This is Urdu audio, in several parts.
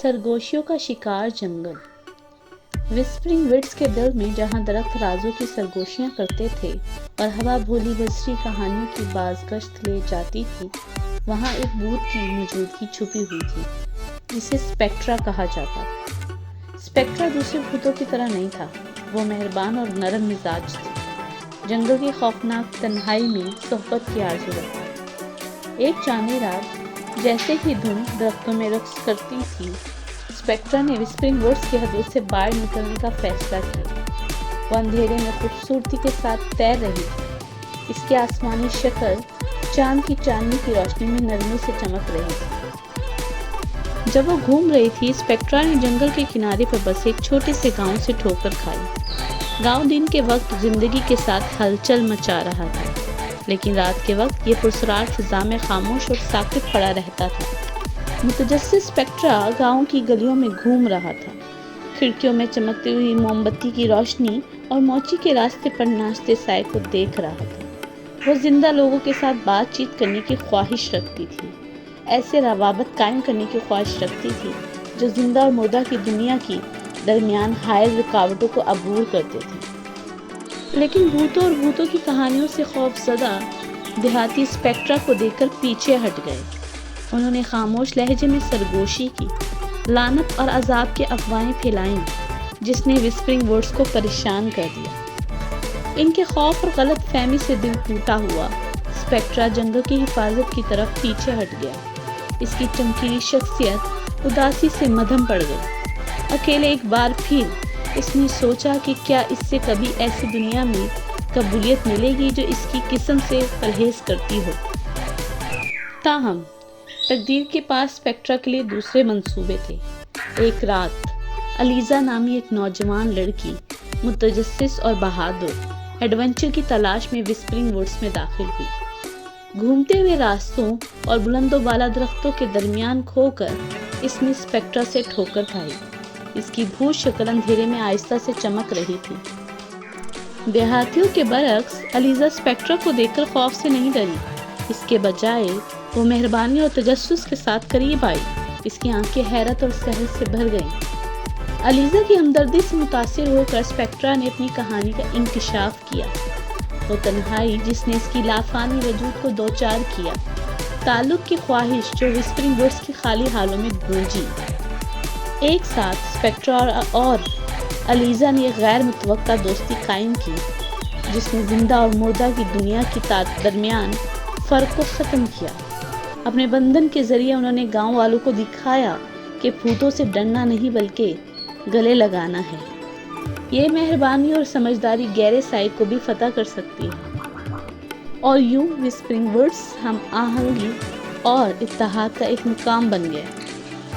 سرگوشیوں کا شکار جنگل۔ وسپرنگ وڈز کے دل میں جہاں درخت رازوں کی سرگوشیاں کرتے تھے اور ہوا بھولی بصری کہانیوں کی بازگشت لے جاتی تھی، وہاں ایک بھوت کی موجودگی چھپی ہوئی تھی جسے سپیکٹرا کہا جاتا تھا۔ سپیکٹرا دوسرے بھوتوں کی طرح نہیں تھا، وہ مہربان اور نرم مزاج تھے، جنگل کی خوفناک تنہائی میں صحبت کی آرزو رکھتا تھا۔ ایک چاندنی رات جیسے ہی دھند درختوں میں رقص کرتی تھی، سپیکٹرا نے وسپرنگ وڈز کی حدود سے باہر نکلنے کا فیصلہ کیا۔ وہ اندھیرے میں خوبصورتی کے ساتھ تیر رہی تھی، اس کی آسمانی شکل چاند کی چاندنی کی روشنی میں نرمی سے چمک رہی تھی۔ جب وہ گھوم رہی تھی، سپیکٹرا نے جنگل کے کنارے پر بسے ایک چھوٹے سے گاؤں سے ٹھوکر کھائی۔ گاؤں دن کے وقت زندگی کے ساتھ ہلچل مچا رہا تھا، لیکن رات کے وقت یہ پراسرار فضا میں خاموش اور ساکت پڑا رہتا تھا۔ متجسس سپیکٹرا گاؤں کی گلیوں میں گھوم رہا تھا، کھڑکیوں میں چمکتی ہوئی موم بتی کی روشنی اور موچی کے راستے پر ناچتے سائے کو دیکھ رہا تھا۔ وہ زندہ لوگوں کے ساتھ بات چیت کرنے کی خواہش رکھتی تھی، ایسے روابط قائم کرنے کی خواہش رکھتی تھی جو زندہ اور مردہ کی دنیا کی درمیان حائل رکاوٹوں کو عبور کرتے تھے۔ لیکن بھوتوں اور بھوتوں کی کہانیوں سے خوف زدہ دیہاتی سپیکٹرا کو دیکھ کر پیچھے ہٹ گئے۔ انہوں نے خاموش لہجے میں سرگوشی کی، لعنت اور عذاب کی افواہیں پھیلائیں جس نے وسپرنگ وڈز کو پریشان کر دیا۔ ان کے خوف اور غلط فہمی سے دل ٹوٹا ہوا سپیکٹرا جنگل کی حفاظت کی طرف پیچھے ہٹ گیا۔ اس کی چمکیلی شخصیت اداسی سے مدھم پڑ گئی۔ اکیلے ایک بار پھر اس نے سوچا کہ کیا اس سے کبھی ایسی دنیا میں قبولیت ملے گی جو اس کی قسم سے پرہیز کرتی ہو۔ تاہم تقدیر کے پاس سپیکٹرا کے لیے دوسرے منصوبے تھے۔ ایک رات الیزا نامی ایک نوجوان لڑکی متجسس اور بہادر ایڈونچر کی تلاش میں وسپرنگ وڈز میں داخل ہوئی۔ گھومتے ہوئے راستوں اور بلند و بالا درختوں کے درمیان کھو کر اس نے سپیکٹرا سے ٹھوکر کھائی۔ اس کی بھوت شکل اندھیرے میں آہستہ سے چمک رہی تھی۔ دیہاتیوں کے برعکس الیزا سپیکٹرا کو دیکھ کر خوف سے نہیں ڈری، اس کے بجائے وہ مہربانی اور تجسس کے ساتھ قریب آئی۔ اس کی آنکھیں حیرت اور سحر سے بھر گئیں۔ الیزا کی ہمدردی سے متاثر ہو کر سپیکٹرا نے اپنی کہانی کا انکشاف کیا۔ وہ تنہائی جس نے اس کی لافانی وجود کو دوچار کیا، تعلق کی خواہش جو وسپرنگ وڈز کی خالی حالوں میں گونجی۔ ایک ساتھ سپیکٹرا اور الیزا نے ایک غیر متوقع دوستی قائم کی جس نے زندہ اور مردہ کی دنیا کے درمیان فرق کو ختم کیا۔ اپنے بندھن کے ذریعے انہوں نے گاؤں والوں کو دکھایا کہ بھوتوں سے ڈرنا نہیں بلکہ گلے لگانا ہے۔ یہ مہربانی اور سمجھداری گہرے سائے کو بھی فتح کر سکتی ہے۔ اور یوں وسپرنگ وڈز ہم آہنگی اور اتحاد کا ایک مقام بن گیا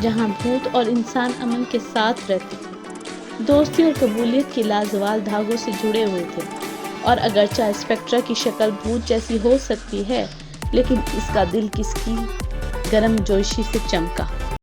جہاں بھوت اور انسان امن کے ساتھ رہتے تھے، دوستی اور قبولیت کے لازوال دھاگوں سے جڑے ہوئے تھے۔ اور اگرچہ سپیکٹرا کی شکل بھوت جیسی ہو سکتی ہے، لیکن اس کا دل کس کی گرم جوشی سے چمکا۔